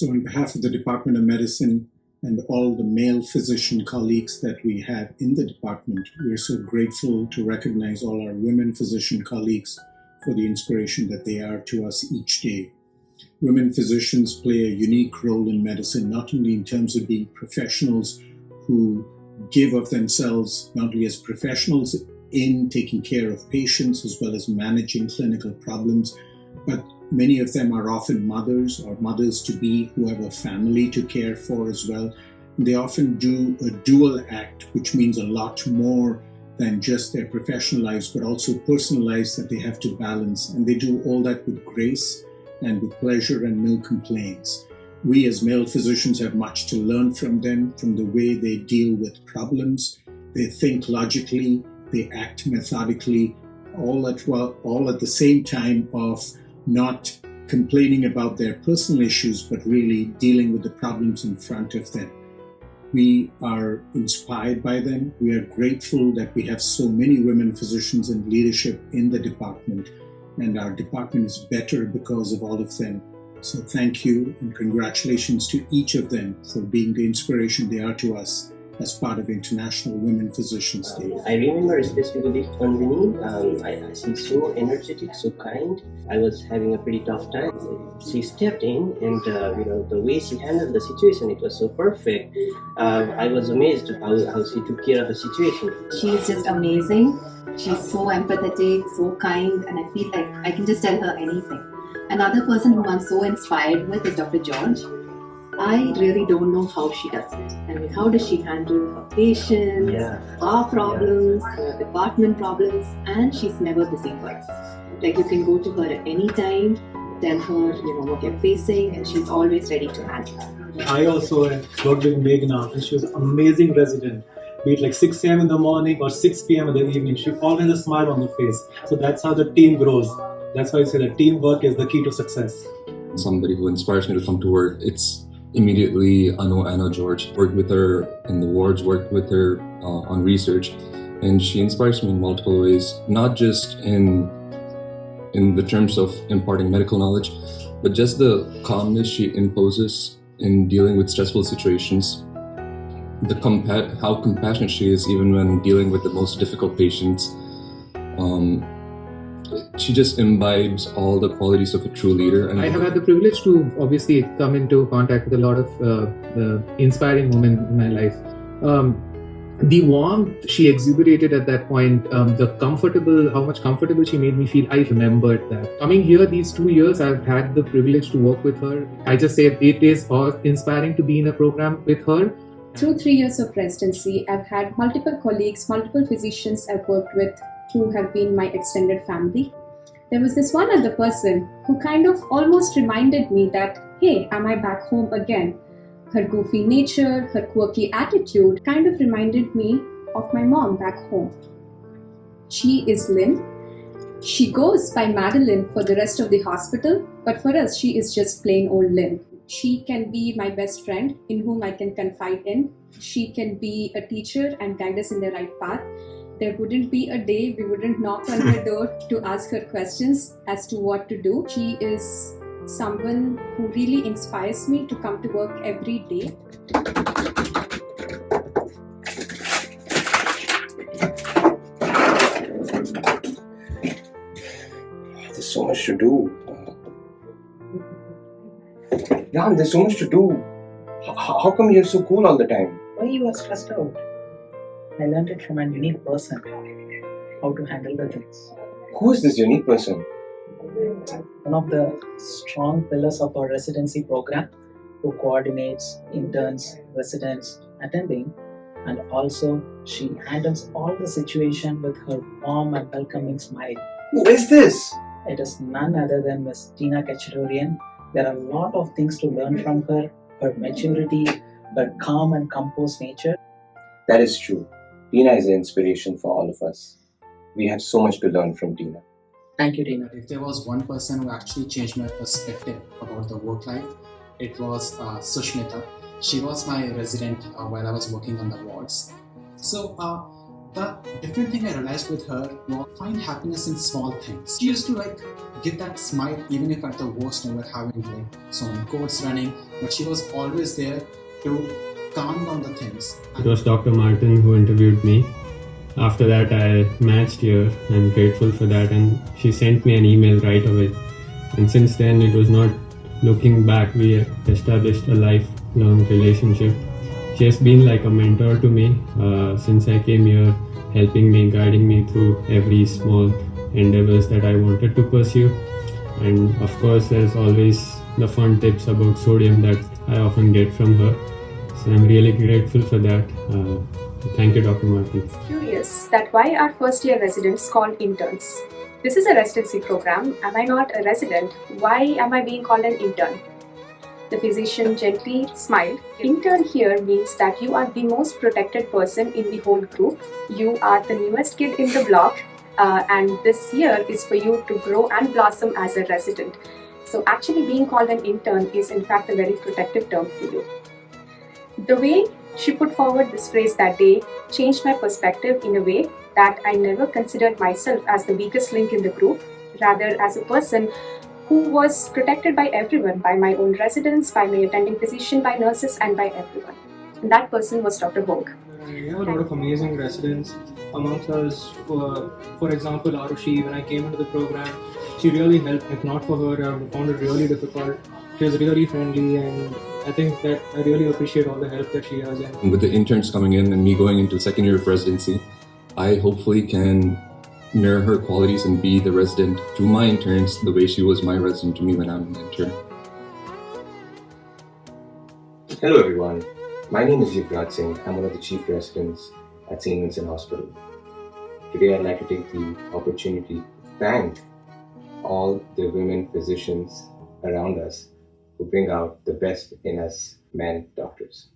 So on behalf of the Department of Medicine and all the male physician colleagues that we have in the department, we are so grateful to recognize all our women physician colleagues for the inspiration that they are to us each day. Women physicians play a unique role in medicine, not only in terms of being professionals who give of themselves, not only as professionals in taking care of patients as well as managing clinical problems, but many of them are often mothers or mothers-to-be who have a family to care for as well. They often do a dual act, which means a lot more than just their professional lives, but also personal lives that they have to balance. And they do all that with grace and with pleasure and no complaints. We as male physicians have much to learn from them, from the way they deal with problems. They think logically, they act methodically, all at the same time of not complaining about their personal issues, but really dealing with the problems in front of them. We are inspired by them. We are grateful that we have so many women physicians in leadership in the department, and our department is better because of all of them. So thank you and congratulations to each of them for being the inspiration they are to us as part of International Women Physicians Day. I remember especially Conveni. I she's so energetic, so kind. I was having a pretty tough time. She stepped in and the way she handled the situation, it was so perfect. I was amazed how she took care of the situation. She's just amazing. She's so empathetic, so kind, and I feel like I can just tell her anything. Another person whom I'm so inspired with is Dr. George. I really don't know how she does it. I mean, how does she handle her patients, our problems, her department problems, and she's never busy for us. Like, you can go to her at any time, tell her, what you're facing, and she's always ready to handle it. I also worked with Meghna, and she was an amazing resident. Be it like 6 a.m. in the morning or 6 p.m. in the evening, she always has a smile on her face. So that's how the team grows. That's why I say that teamwork is the key to success. Somebody who inspires me to come to work, it's immediately Anna George. Worked with her in the wards, worked with her on research, and she inspires me in multiple ways, not just in the terms of imparting medical knowledge, but just the calmness she imposes in dealing with stressful situations, how compassionate she is even when dealing with the most difficult patients. She just imbibes all the qualities of a true leader. And I have had the privilege to obviously come into contact with a lot of inspiring women in my life. The warmth she exuberated at that point, how much comfortable she made me feel, I remembered that. Coming here these 2 years, I've had the privilege to work with her. I just say it is inspiring to be in a program with her. Through 3 years of residency, I've had multiple colleagues, multiple physicians I've worked with who have been my extended family. There was this one other person who kind of almost reminded me that, hey, am I back home again? Her goofy nature, her quirky attitude kind of reminded me of my mom back home. She is Lynn. She goes by Madeline for the rest of the hospital, but for us, she is just plain old Lynn. She can be my best friend in whom I can confide in. She can be a teacher and guide us in the right path. There wouldn't be a day we wouldn't knock on her door to ask her questions as to what to do. She is someone who really inspires me to come to work every day. There's so much to do. Yeah, there's so much to do. How come you're so cool all the time? Why you are stressed out? I learned it from a unique person, how to handle the things. Who is this unique person? One of the strong pillars of our residency program, who coordinates interns, residents, attending, and also she handles all the situation with her warm and welcoming smile. Who is this? It is none other than Miss Tina Kachururian. There are a lot of things to learn from her maturity, her calm and composed nature. That is true. Tina is an inspiration for all of us. We have so much to learn from Tina. Thank you, Tina. If there was one person who actually changed my perspective about the work life, it was Sushmita. She was my resident while I was working on the wards. So The different thing I realized with her was find happiness in small things. She used to give that smile even if at the worst I was having so many codes running, but she was always there to calm down the things. It was Dr. Martin who interviewed me. After that, I matched here. I'm grateful for that, and she sent me an email right away. And since then, it was not looking back. We established a lifelong relationship. She has been like a mentor to me since I came here, helping me, guiding me through every small endeavors that I wanted to pursue. And of course, there's always the fun tips about sodium that I often get from her. So I'm really grateful for that. Thank you, Dr. Martin. Curious that why are first year residents called interns? This is a residency program. Am I not a resident? Why am I being called an intern? The physician gently smiled. Intern here means that you are the most protected person in the whole group. You are the newest kid in the block, and this year is for you to grow and blossom as a resident. So actually being called an intern is in fact a very protective term for you. The way she put forward this phrase that day changed my perspective in a way that I never considered myself as the weakest link in the group, rather as a person who was protected by everyone, by my own residents, by my attending physician, by nurses, and by everyone. And that person was Dr. Bong. We have a lot of amazing residents amongst us. For example, Arushi, when I came into the program, she really helped. If not for her, I would have found it really difficult. She was really friendly, and I think that I really appreciate all the help that she has. And with the interns coming in and me going into second year of residency, I hopefully can mirror her qualities and be the resident to my interns the way she was my resident to me when I'm an intern. Hello everyone, my name is Yuvraj Singh. I'm one of the chief residents at St. Vincent Hospital. Today I'd like to take the opportunity to thank all the women physicians around us who bring out the best in us men doctors.